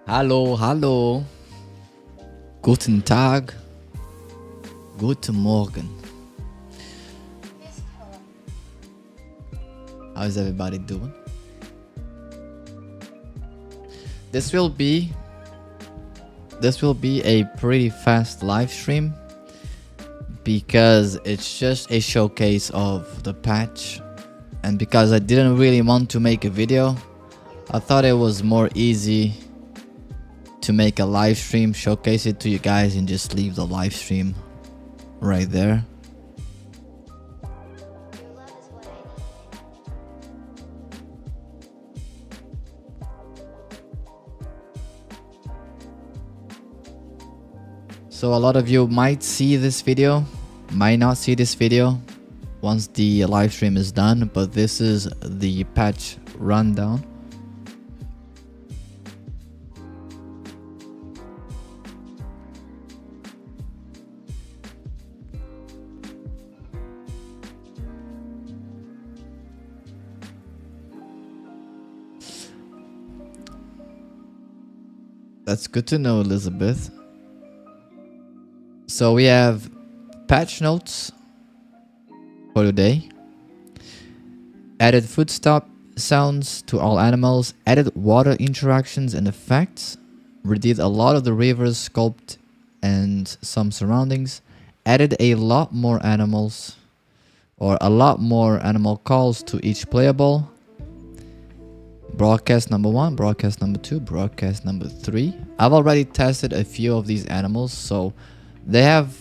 Hallo, hallo. Guten Tag. Guten Morgen. How's everybody doing? This will be a pretty fast live stream because it's just a showcase of the patch, and because I didn't really want to make a video, I thought it was more easy to make a live stream, showcase it to you guys, and just leave the live stream right there. So a lot of you might see this video, might not see this video once the live stream is done, but this is the patch rundown. That's good to know, Elizabeth. So we have patch notes for today. Added footstep sounds to all animals. Added water interactions and effects. Redid a lot of the river's sculpt and some surroundings. Added a lot more animals, or a lot more animal calls to each playable. Broadcast number 1, broadcast number 2, broadcast number 3. I've already tested a few of these animals, so they have...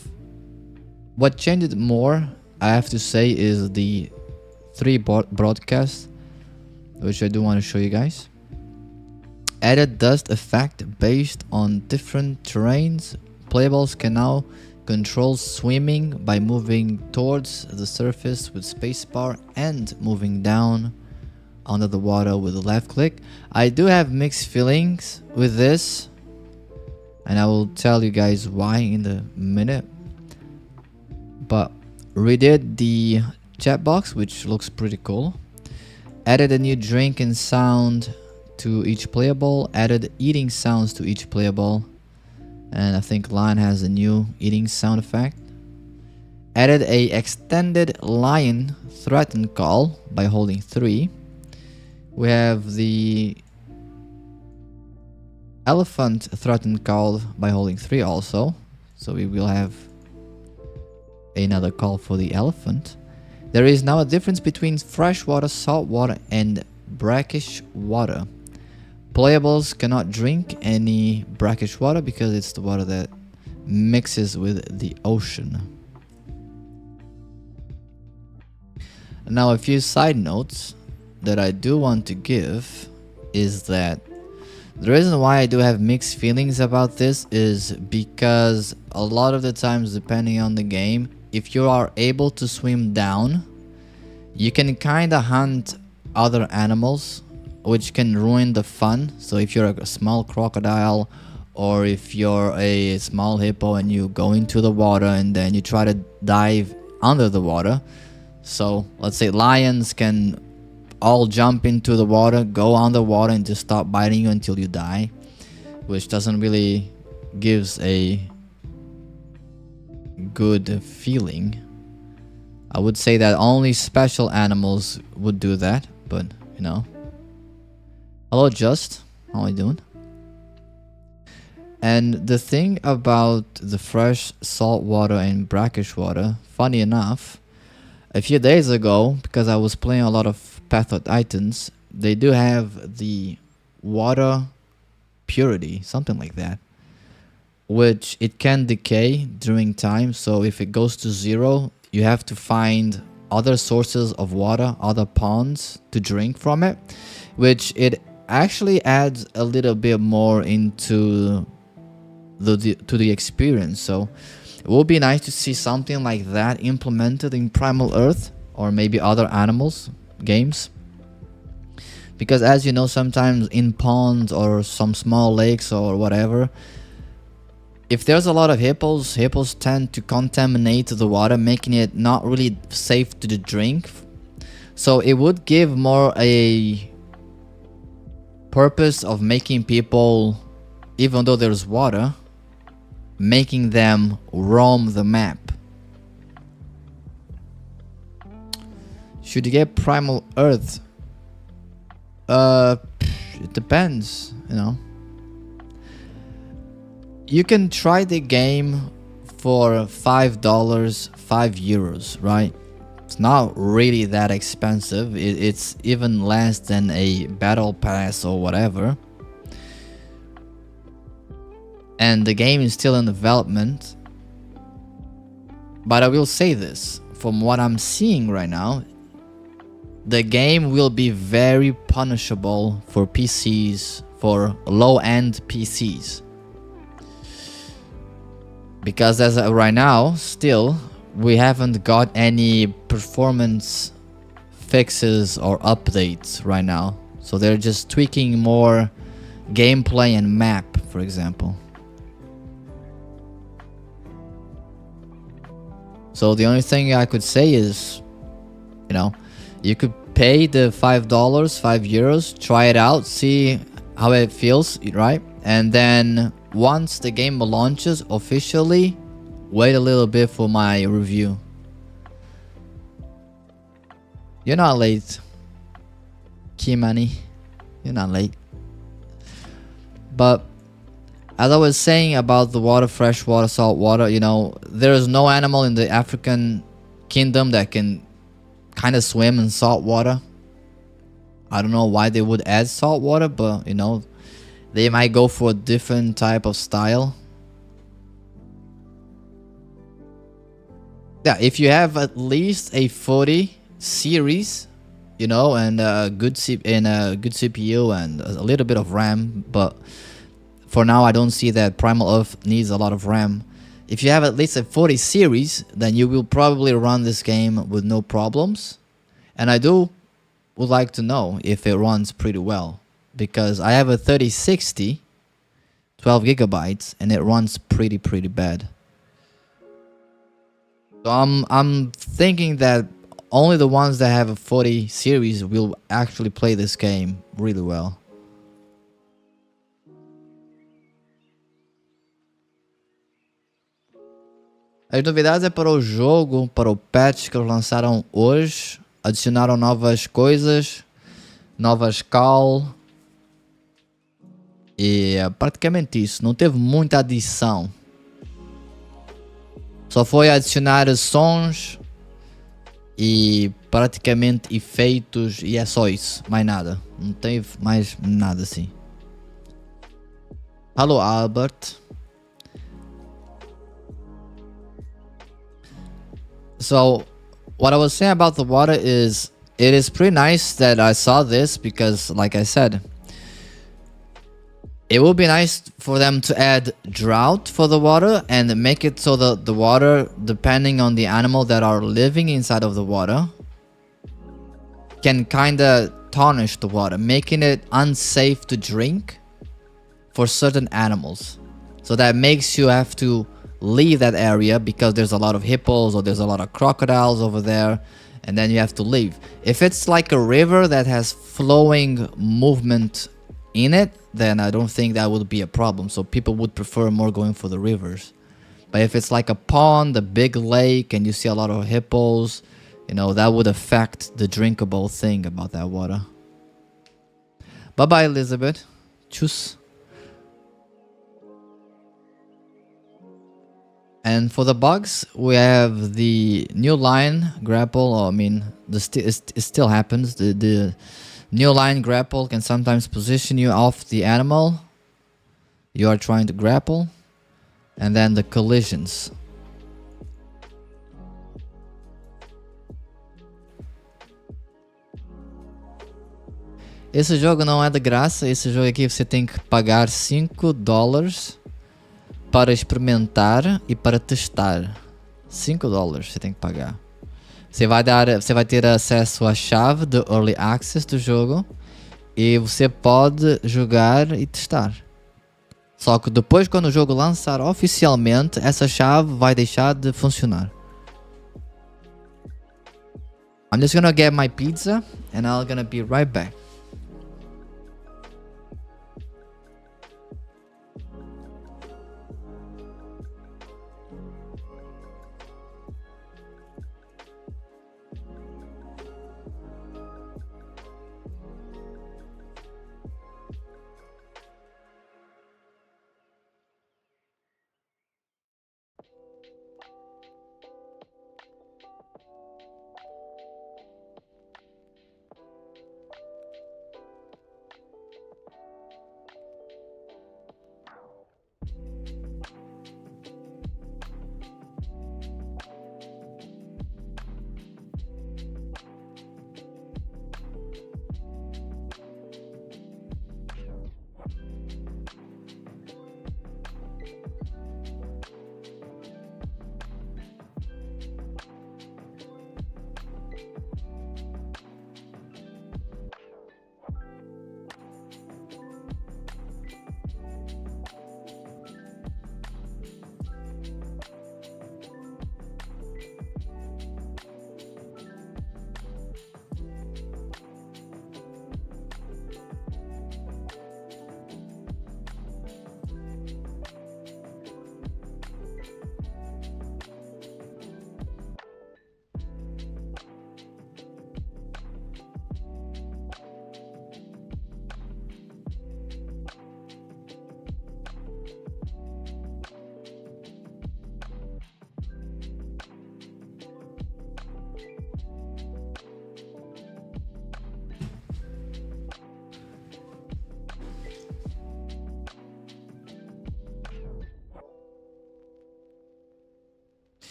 What changed more, I have to say, is the 3 broadcasts, which I do want to show you guys. Added dust effect based on different terrains. Playables can now control swimming by moving towards the surface with spacebar and moving down under the water with the left click. I do have mixed feelings with this, and I will tell you guys why in a minute. But redid the chat box, which looks pretty cool. Added a new drink and sound to each playable. Added eating sounds to each playable, and I think Lion has a new eating sound effect. Added a extended lion threaten call by holding 3. We have the elephant threaten call by holding 3 also. So we will have another call for the elephant. There is now a difference between freshwater, saltwater, and brackish water. Playables cannot drink any brackish water because it's the water that mixes with the ocean. Now, a few side notes that I do want to give is that the reason why I do have mixed feelings about this is because a lot of the times, depending on the game, if you are able to swim down, you can kind of hunt other animals, which can ruin the fun. So if you're a small crocodile, or if you're a small hippo and you go into the water and then you try to dive under the water. So let's say lions can all jump into the water, go underwater, and just stop biting you until you die, which doesn't really gives a good feeling. I would say that only special animals would do that, but you know. Hello, Just. How are you doing? And the thing about the fresh salt water and brackish water, funny enough, a few days ago, because I was playing a lot of Path of Titans, they do have the water purity, something like that, which it can decay during time. So if it goes to 0, you have to find other sources of water, other ponds to drink from it, which it actually adds a little bit more into the experience. So it would be nice to see something like that implemented in Primal Earth, or maybe other animals games, because as you know, sometimes in ponds or some small lakes or whatever, if there's a lot of hippos tend to contaminate the water, making it not really safe to drink. So it would give more a purpose of making people even though there's water, making them roam the map. Should you get Primal Earth? It depends, you know. You can try the game for $5, €5, right? It's not really that expensive. It's even less than a battle pass or whatever. And the game is still in development. But I will say this, from what I'm seeing right now, the game will be very punishable for PCs, for low-end PCs. Because as of right now, still, we haven't got any performance fixes or updates right now. So they're just tweaking more gameplay and map, for example. So the only thing I could say is, you know, you could pay the $5, €5, try it out, see how it feels, right? And then once the game launches officially, wait a little bit for my review. You're not late, Kimani. You're not late. But as I was saying about the water, fresh water, salt water, you know, there is no animal in the African kingdom that can kind of swim in salt water. I don't know why they would add salt water, but you know, they might go for a different type of style. Yeah, if you have at least a 40 series, you know, and a good CPU and a little bit of RAM, but for now I don't see that Primal Earth needs a lot of RAM. If you have at least a 40 series, then you will probably run this game with no problems. And I would like to know if it runs pretty well, because I have a 3060, 12 gigabytes, and it runs pretty bad. So I'm thinking that only the ones that have a 40 series will actually play this game really well. As novidades é para o jogo, para o patch que eles lançaram hoje. Adicionaram novas coisas, novas call. E é praticamente isso. Não teve muita adição. Só foi adicionar sons e praticamente efeitos, e é só isso. Mais nada. Não teve mais nada assim. Hello, Albert. So, what I was saying about the water is, it is pretty nice that I saw this, because like I said, it would be nice for them to add drought for the water and make it so that the water, depending on the animal that are living inside of the water, can kinda tarnish the water, making it unsafe to drink for certain animals. So that makes you have to leave that area because there's a lot of hippos or there's a lot of crocodiles over there, and then you have to leave. If it's like a river that has flowing movement in it, then I don't think that would be a problem. So people would prefer more going for the rivers. But if it's like a pond, a big lake, and you see a lot of hippos, you know, that would affect the drinkable thing about that water. Bye bye, Elizabeth. Tschüss. And for the bugs, we have the new line grapple. Or, I mean, it still happens. The new line grapple can sometimes position you off the animal you are trying to grapple. And then the collisions. Esse jogo não é de graça. Esse jogo aqui você tem que pagar $5 para experimentar e para testar. $5 você tem que pagar. Você vai ter acesso à chave do Early Access do jogo e você pode jogar e testar. Só que depois, quando o jogo lançar oficialmente, essa chave vai deixar de funcionar. I'm just gonna get my pizza and I'm gonna be right back.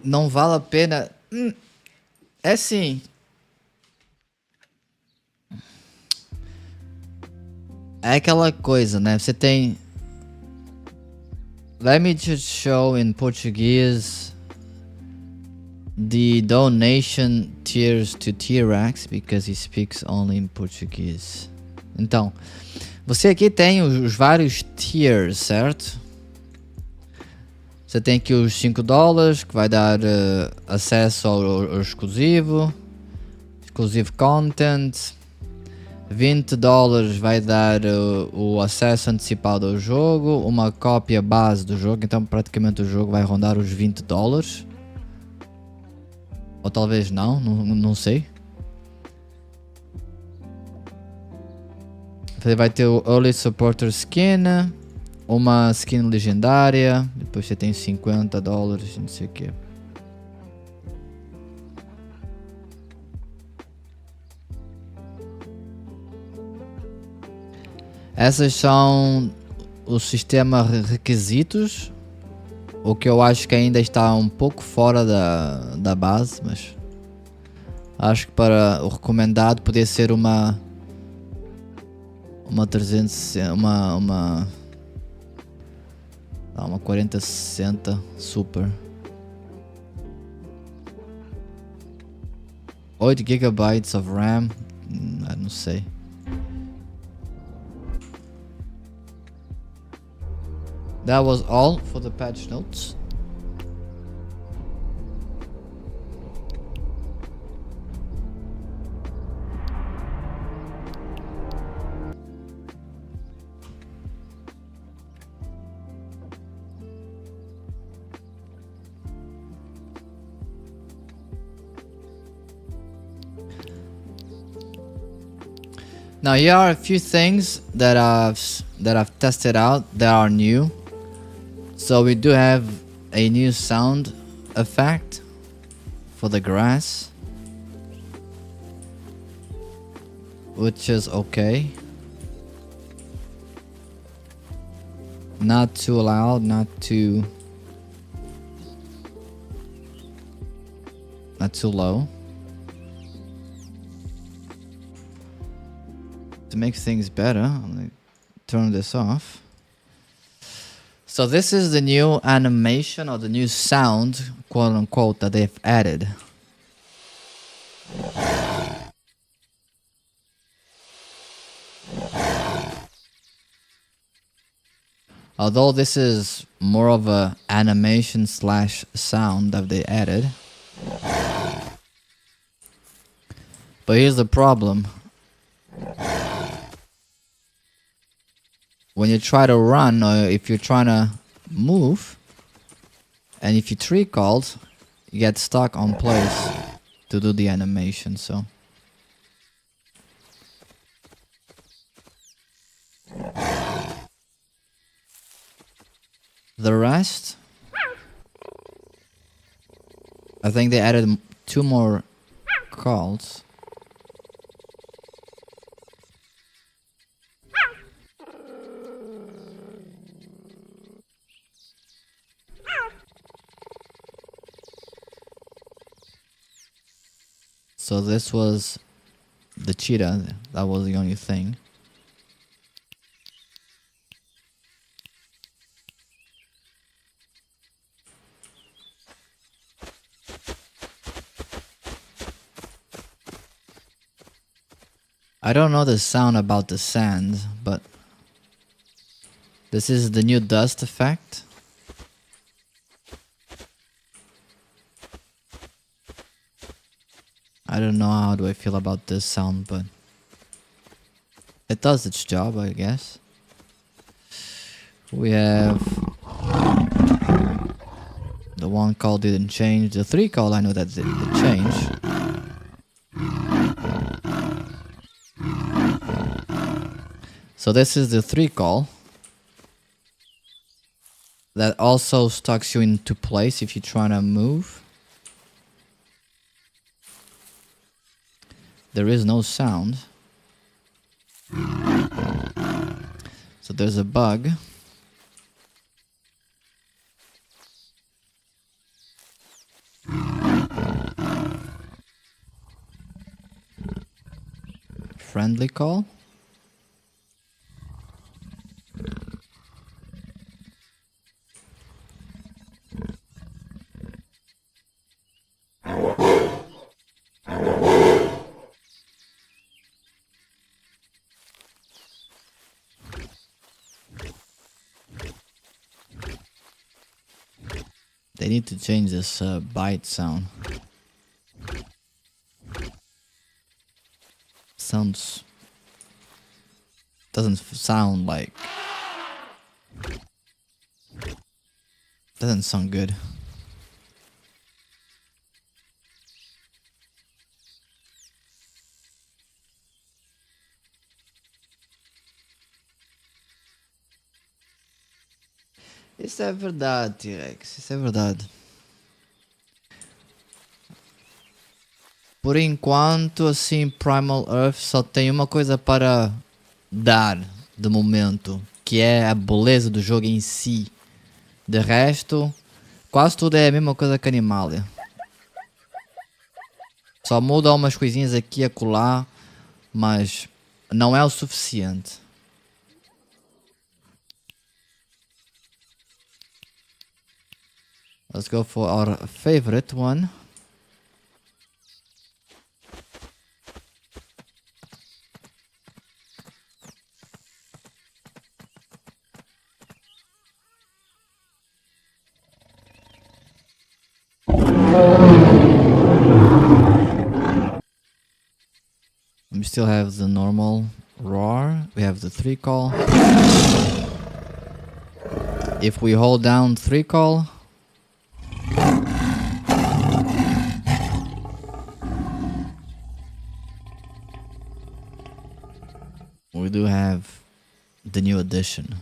Não vale a pena. É assim. É aquela coisa, né? Você tem. Let me just show in Portuguese the donation tiers to T-Rex because he speaks only in Portuguese. Então, você aqui tem os vários tiers, certo? Você tem aqui os $5 que vai dar acesso ao exclusivo content. $20 vai dar o acesso antecipado ao jogo, uma cópia base do jogo, então praticamente o jogo vai rondar os $20. Ou talvez não sei. Você vai ter o Early Supporter Skin, uma skin legendária, depois você tem $50, não sei o que. Essas são o sistema requisitos, o que eu acho que ainda está um pouco fora da base, mas acho que para o recomendado poderia ser uma 360, uma 4060 Super. 8 GB of RAM, não sei. That was all for the patch notes. Now here are a few things that I've tested out that are new. So we do have a new sound effect for the grass, which is okay. Not too loud, not too low. To make things better, I'm gonna turn this off. So this is the new animation or the new sound, quote unquote, that they've added. Although this is more of a animation slash sound that they added. But here's the problem. When you try to run, or if you're trying to move, and if you tree called, you get stuck on place to do the animation, so. The rest, I think they added 2 more calls. So this was the cheetah, that was the only thing. I don't know the sound about the sand, but this is the new dust effect. I don't know how do I feel about this sound, but it does its job, I guess. We have the 1 call didn't change. The 3 call, I know that it changed. So this is the 3 call. That also stucks you into place if you're trying to move. There is no sound. So there's a bug. friendly call. They need to change this bite sound. Doesn't sound like... Doesn't sound good. Isso é verdade, T-Rex. Isso é verdade. Por enquanto, assim, Primal Earth só tem uma coisa para dar de momento, que é a beleza do jogo em si. De resto, quase tudo é a mesma coisa que Animalia. Só muda umas coisinhas aqui e acolá, mas não é o suficiente. Let's go for our favorite one. We still have the normal roar. We have the 3 call. If we hold down 3 call, we do have the new addition.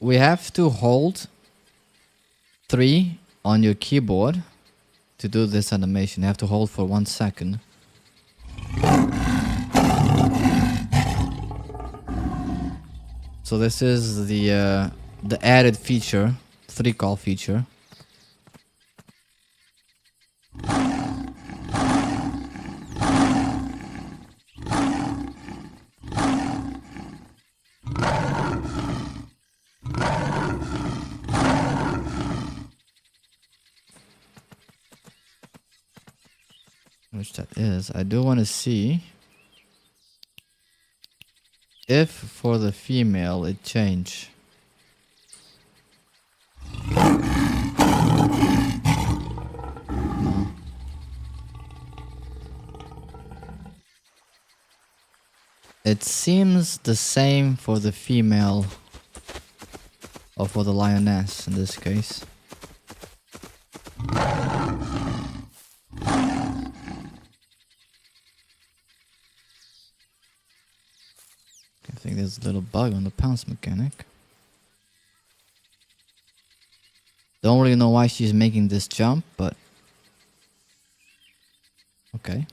We have to hold 3 on your keyboard to do this animation. You have to hold for 1 second. So this is the added feature, 3 call feature. Which that is. I do want to see if for the female it changed. No. It seems the same for the female, or for the lioness in this case. I think there's a little bug on the pounce mechanic. Don't really know why she's making this jump, but okay.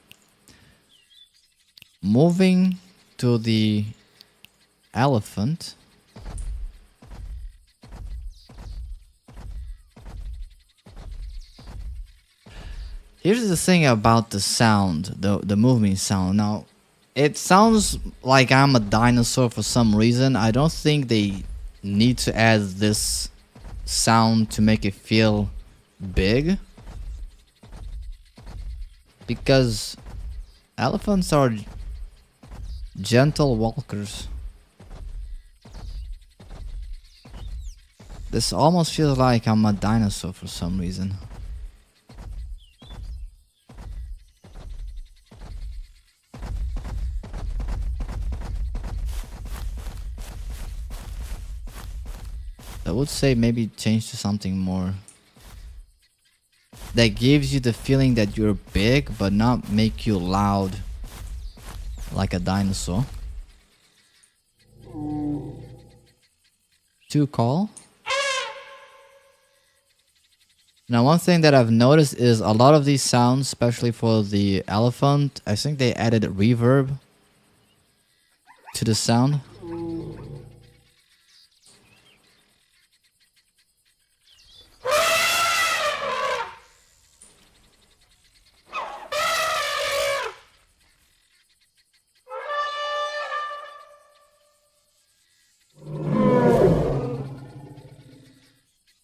Moving to the elephant. Here's the thing about the sound, the moving sound. Now, it sounds like I'm a dinosaur for some reason. I don't think they need to add this sound to make it feel big, because elephants are gentle walkers. This almost feels like I'm a dinosaur for some reason. I would say maybe change to something more that gives you the feeling that you're big but not make you loud like a dinosaur. 2 call. Now, one thing that I've noticed is a lot of these sounds, especially for the elephant, I think they added reverb to the sound.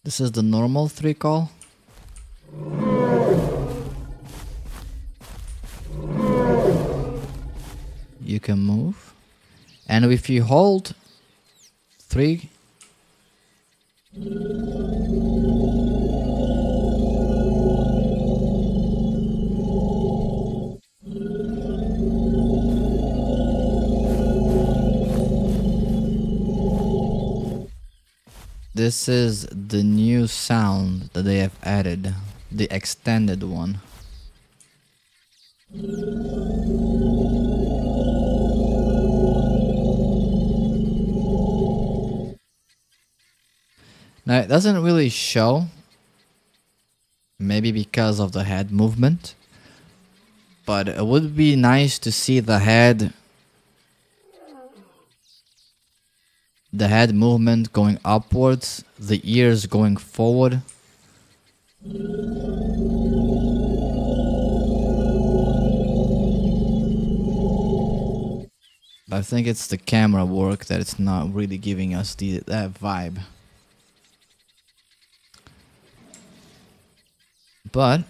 This is the normal 3 call. You can move. And if you hold 3, this is the new sound that they have added, the extended one. Now it doesn't really show, maybe because of the head movement, but it would be nice to see the head movement going upwards, the ears going forward. I think it's the camera work that it's not really giving us that vibe. But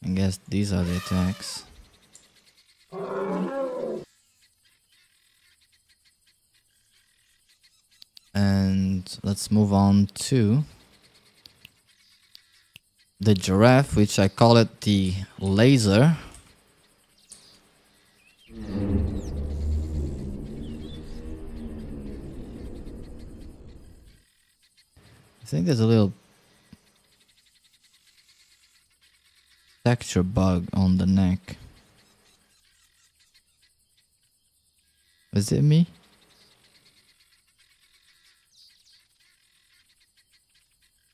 I guess these are the attacks. And let's move on to the giraffe, which I call it the laser. I think there's a little texture bug on the neck. Is it me?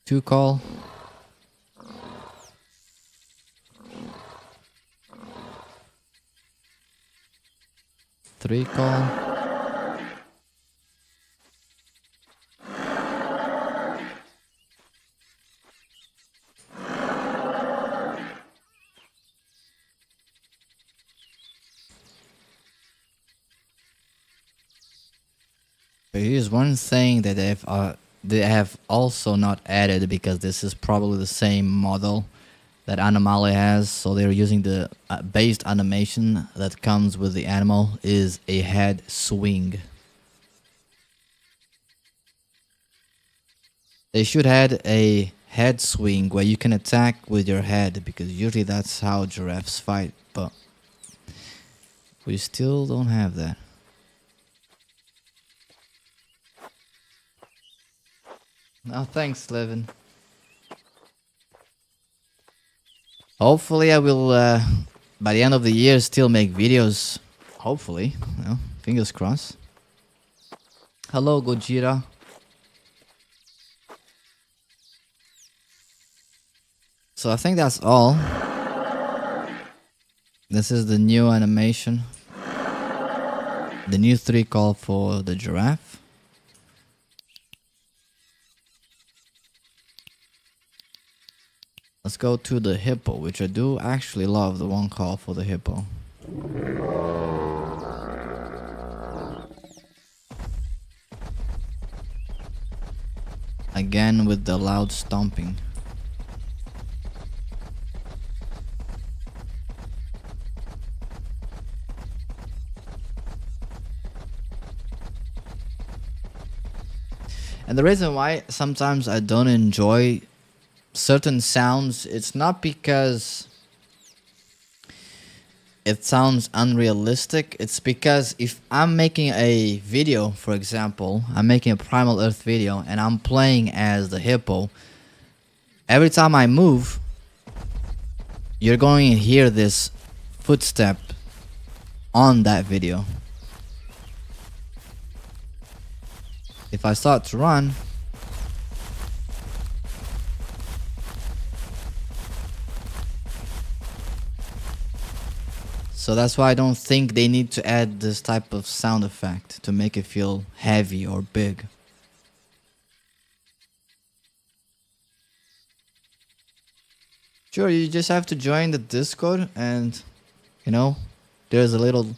Two call. Three call. But here's one thing that they have also not added, because this is probably the same model that Animale has, so they're using the based animation that comes with the animal, is a head swing. They should add a head swing where you can attack with your head, because usually that's how giraffes fight, but we still don't have that. Oh, thanks, Levin. Hopefully I will, by the end of the year, still make videos. Hopefully, you know, fingers crossed. Hello, Gojira. So I think that's all. This is the new animation. The new 3 call for the giraffe. Let's go to the hippo, which I do actually love the 1 call for the hippo. Again with the loud stomping. And the reason why sometimes I don't enjoy certain sounds, it's not because it sounds unrealistic, it's because if I'm making a video, for example, I'm making a Primal Earth video and I'm playing as the hippo, every time I move, you're going to hear this footstep on that video. If I start to run, so that's why I don't think they need to add this type of sound effect to make it feel heavy or big. Sure, you just have to join the Discord and, you know, there's a little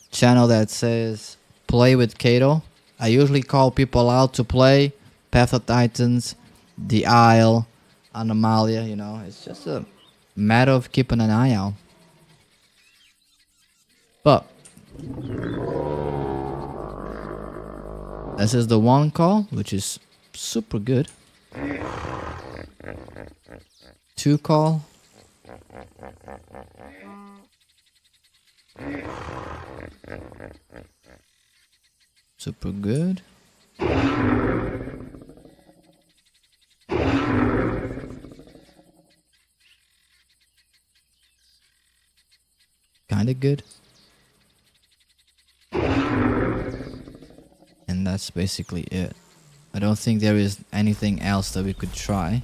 channel that says play with Kato. I usually call people out to play Path of Titans, The Isle, Anomalia, you know. It's just a matter of keeping an eye out. But this is the one call, which is super good. 2 call. Super good. Kinda good. And that's basically it. I don't think there is anything else that we could try.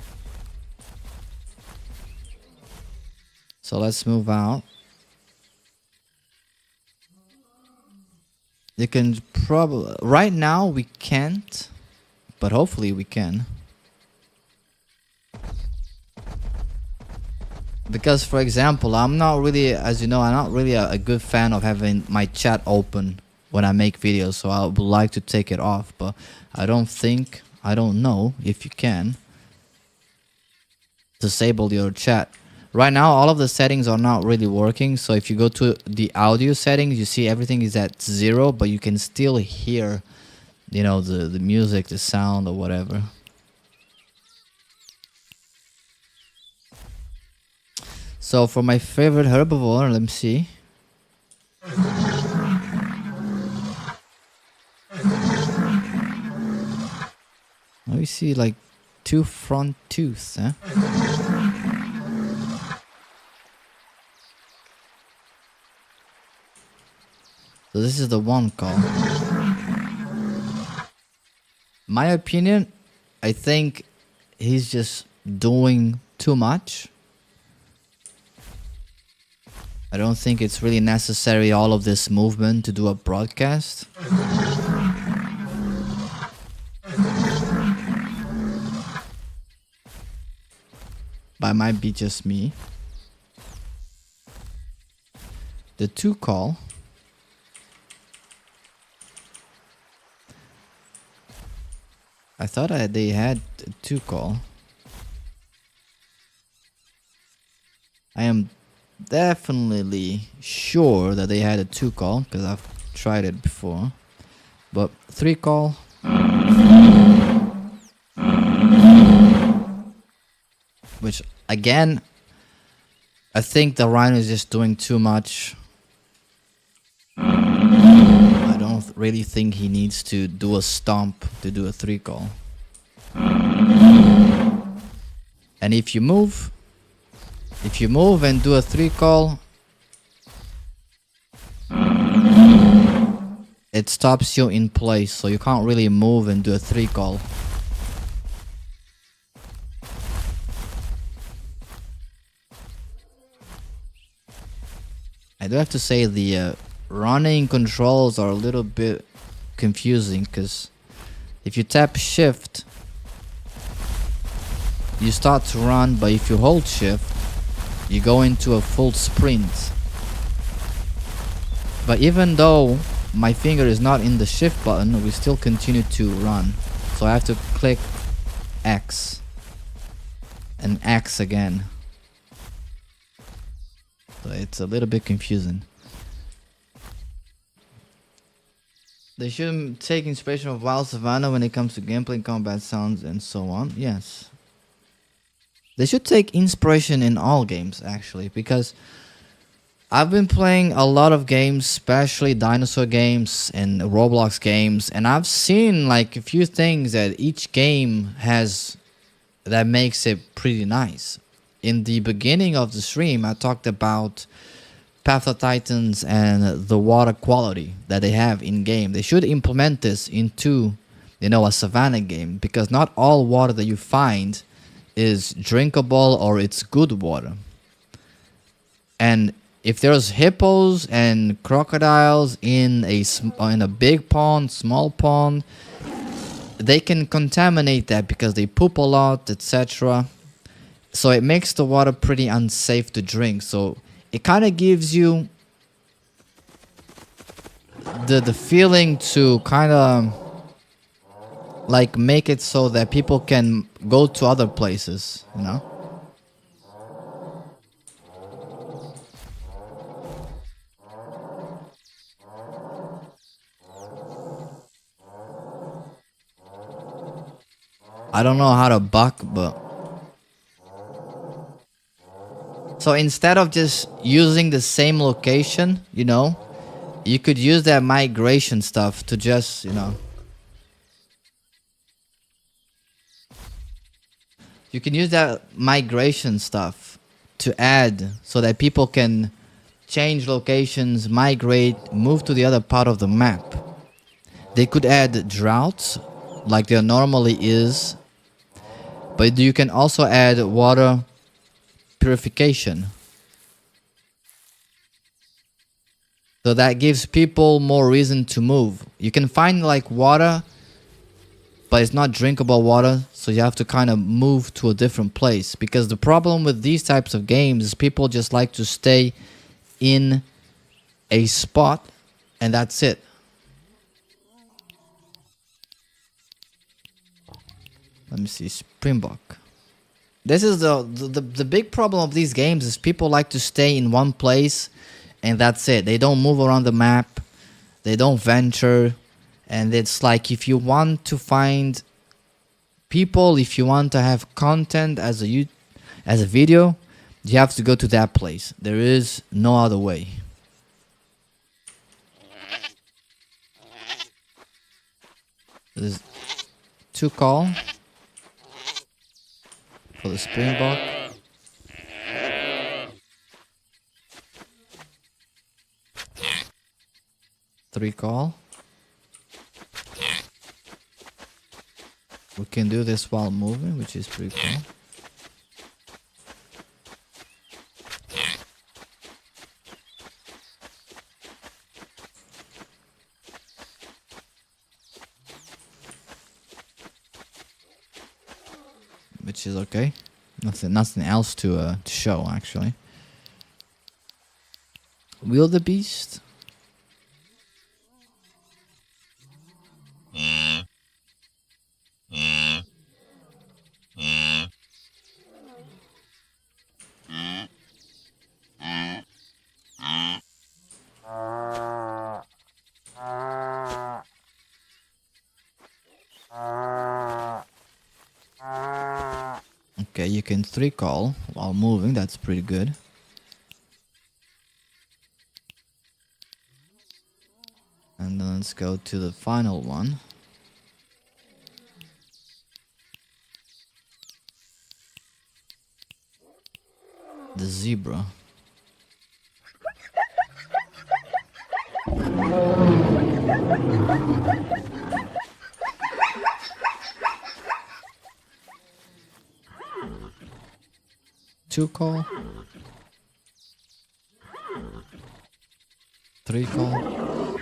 So let's move out. You can probably... Right now we can't, but hopefully we can. Because, for example, I'm not really, as you know, I'm not really a good fan of having my chat open when I make videos, so I would like to take it off, but I don't know if you can disable your chat. Right now, all of the settings are not really working, so if you go to the audio settings, you see everything is at 0, but you can still hear, you know, the music, the sound, or whatever. So for my favorite herbivore, let me see. We see like 2 front tooths, huh? So this is the one call. My opinion, I think he's just doing too much. I don't think it's really necessary, all of this movement, to do a broadcast. But it might be just me. The 2 call. I thought they had a 2 call. I am definitely sure that they had a 2 call because I've tried it before. But 3 call. Which again, I think the rhino is just doing too much. I don't really think he needs to do a stomp to do a 3 call. And if you move and do a 3 call, it stops you in place, so you can't really move and do a 3 call. I do have to say the running controls are a little bit confusing, because if you tap shift, you start to run, but if you hold shift, you go into a full sprint. But even though my finger is not in the shift button, we still continue to run. So I have to click X and X again. So it's a little bit confusing. They should take inspiration of Wild Savannah when it comes to gameplay, combat sounds, and so on. Yes. They should take inspiration in all games, actually, because I've been playing a lot of games, especially dinosaur games and Roblox games, and I've seen like a few things that each game has that makes it pretty nice. In the beginning of the stream, I talked about Path of Titans and the water quality that they have in game. They should implement this into, you know, a savannah game, because not all water that you find is drinkable or it's good water. And if there's hippos and crocodiles in a big pond, small pond, they can contaminate that because they poop a lot, etc. So it makes the water pretty unsafe to drink. So it kind of gives you the feeling to kind of like make it so that people can go to other places, you know? I don't know how to buck, but... So instead of just using the same location, you know, you could use that migration stuff to just, you know... You can use that migration stuff to add so that people can change locations, migrate, move to the other part of the map. They could add droughts like there normally is, but you can also add water purification. So that gives people more reason to move. You can find like water, but it's not drinkable water, so you have to kind of move to a different place. Because the problem with these types of games is people just like to stay in a spot and that's it. Let me see, Springbok. This is the big problem of these games is people like to stay in one place and that's it. They don't move around the map. They don't venture. And it's like if you want to find people, if you want to have content as a video, you have to go to that place. There is no other way. There's 2 call for the Springbok. 3 call. We can do this while moving, which is pretty cool. Which is okay. Nothing else to show actually. Wildebeest. Okay, you can 3 call while moving. That's pretty good. And then let's go to the final one. The zebra. Two call. 3 call.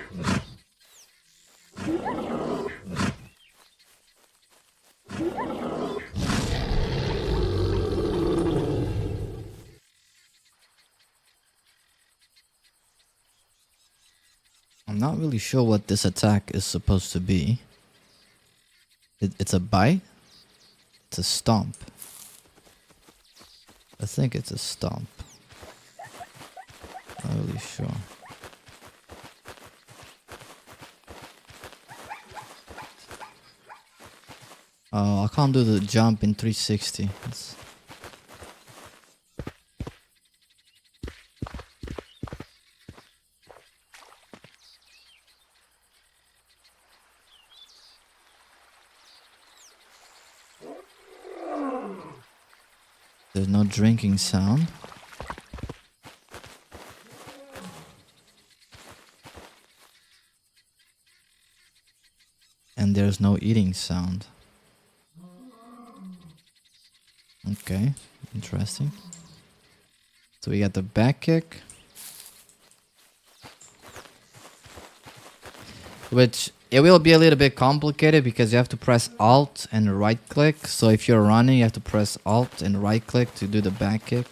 I'm not really sure what this attack is supposed to be. It's a bite? It's a stomp. I think it's a stomp. Not really sure. Oh, I can't do the jump in 360. There's no drinking sound. And there's no eating sound. Okay, interesting. So we got the back kick. Which it will be a little bit complicated because you have to press Alt and right click. So if you're running, you have to press Alt and right click to do the back kick.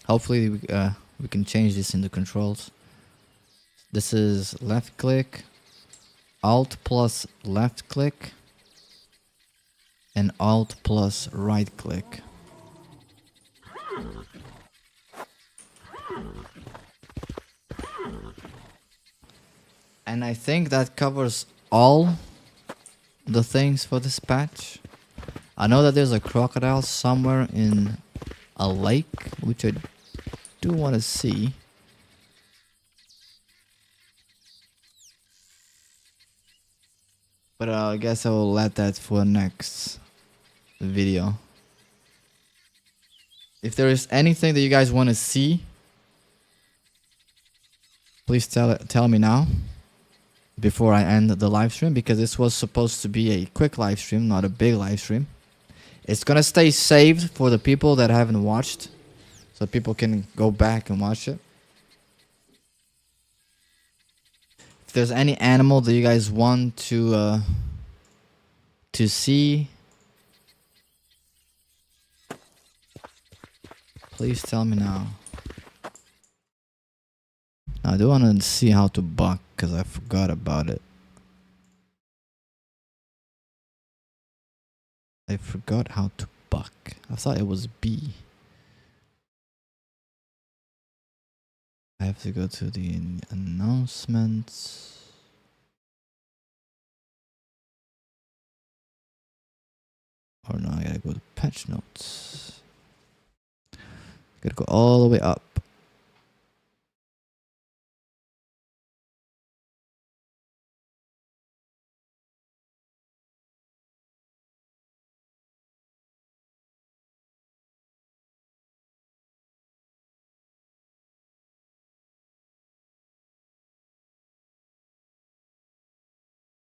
Hopefully we can change this in the controls. This is left click, Alt plus left click, and Alt plus right click. And I think that covers all the things for this patch. I know that there's a crocodile somewhere in a lake, which I do want to see. But I guess I will let that for next video. If there is anything that you guys want to see, please tell me now before I end the live stream, because this was supposed to be a quick live stream, not a big live stream. It's gonna stay saved for the people that haven't watched, so people can go back and watch it. If there's any animal that you guys want to see, please tell me now. I do want to see how to buck because I forgot about it. I forgot how to buck. I thought it was B. I have to go to the announcements. Or no, I gotta go to patch notes. Gotta go all the way up.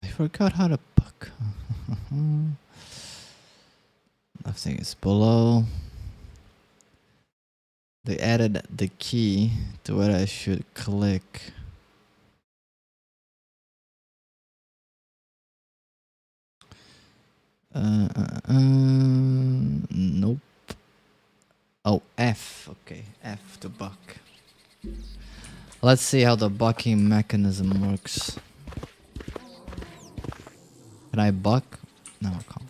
I forgot how to buck. Nothing is below. They added the key to what I should click. Nope. Oh, F. Okay, F to buck. Let's see how the bucking mechanism works. Can I buck? No, I can't.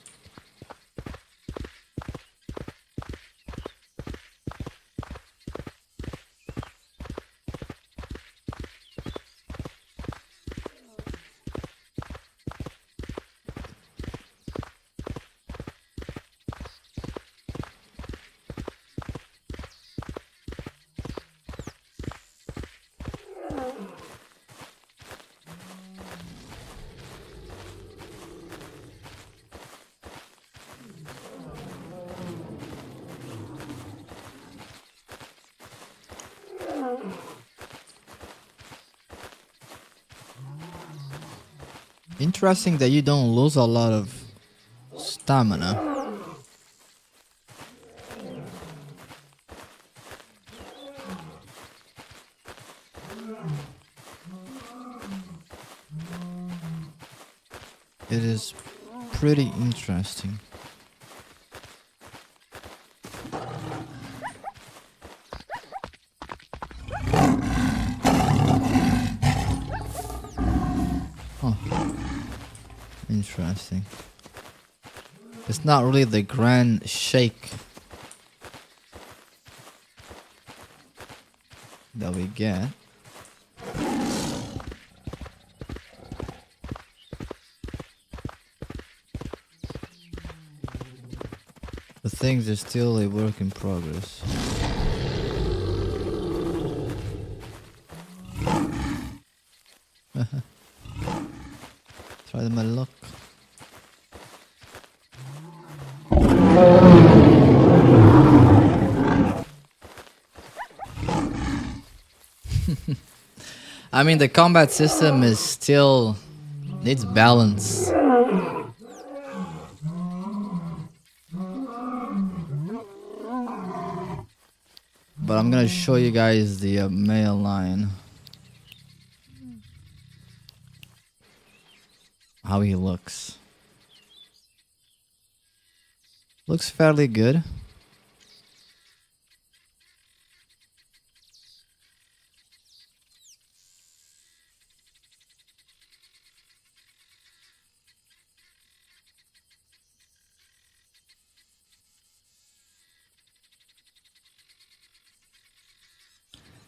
Interesting that you don't lose a lot of stamina. It is pretty interesting. Interesting. It's not really the grand shake that we get. The things are still a work in progress. Try my luck. I mean, the combat system is still needs balance. But I'm gonna show you guys the male lion. How he looks. Looks fairly good.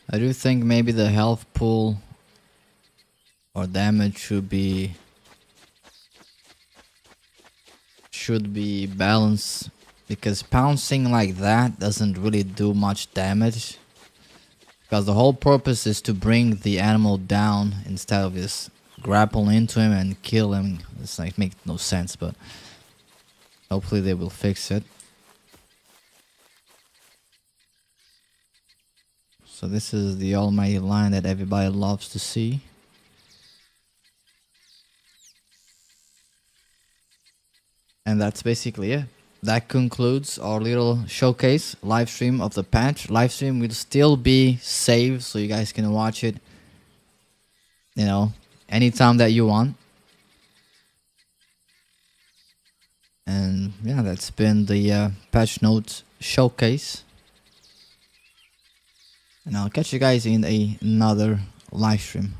I do think maybe the health pool or damage should be balanced, because pouncing like that doesn't really do much damage, because the whole purpose is to bring the animal down instead of just grapple into him and kill him. It's like makes no sense, but hopefully they will fix it. So this is the almighty lion that everybody loves to see. And that's basically it. That concludes our little showcase live stream of the patch. Live stream will still be saved, so you guys can watch it, you know, anytime that you want. And yeah, that's been the patch notes showcase. And I'll catch you guys in another live stream.